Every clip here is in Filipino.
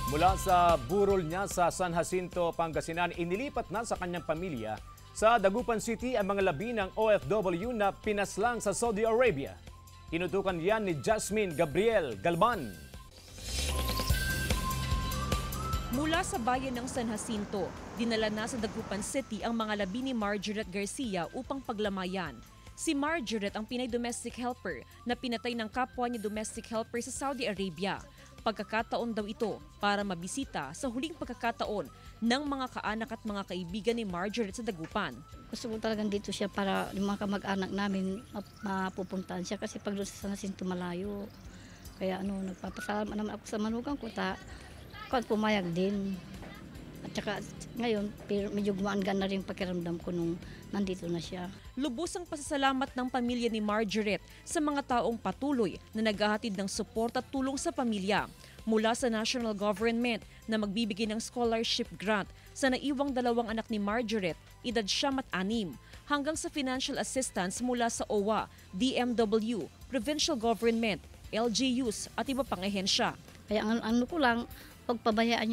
Mula sa burol niya sa San Jacinto, Pangasinan, inilipat na sa kanyang pamilya sa Dagupan City ang mga labi ng OFW na pinaslang sa Saudi Arabia. Tinutukan yan ni Jasmine Gabriel Galban. Mula sa bayan ng San Jacinto, dinala na sa Dagupan City ang mga labi ni Marjoret Garcia upang paglamayan. Si Marjoret ang Pinay domestic helper na pinatay ng kapwa niya domestic helper sa Saudi Arabia. Pagkakataon daw ito para mabisita sa huling pagkakataon ng mga kaanak at mga kaibigan ni Marjoret sa Dagupan. Gusto ko talagang dito siya para yung mga kamag-anak namin mapupuntahan siya kasi pag doon sa San Jacinto malayo. Kaya nagpapasalamat naman ako sa manugang ko pumayag din. At saka ngayon, medyo gumaan-gaan na rin pakiramdam ko nung nandito na siya. Lubos ang pasasalamat ng pamilya ni Marjoret sa mga taong patuloy na naghahatid ng support at tulong sa pamilya. Mula sa national government na magbibigay ng scholarship grant sa naiwang dalawang anak ni Marjoret, edad 6 hanggang sa financial assistance mula sa OWA, DMW, provincial government, LGUs at iba pang ahensya. Kaya ang ko lang, pagpabayaan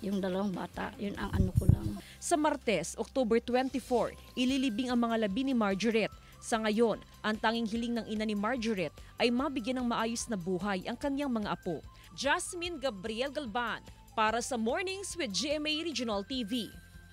yung dalawang bata, yun ang ko lang. Sa Martes, October 24, ililibing ang mga labi ni Marjoret. Sa ngayon, ang tanging hiling ng ina ni Marjoret ay mabigyan ng maayos na buhay ang kanyang mga apo. Jasmine Gabriel Galban para sa Mornings with GMA Regional TV.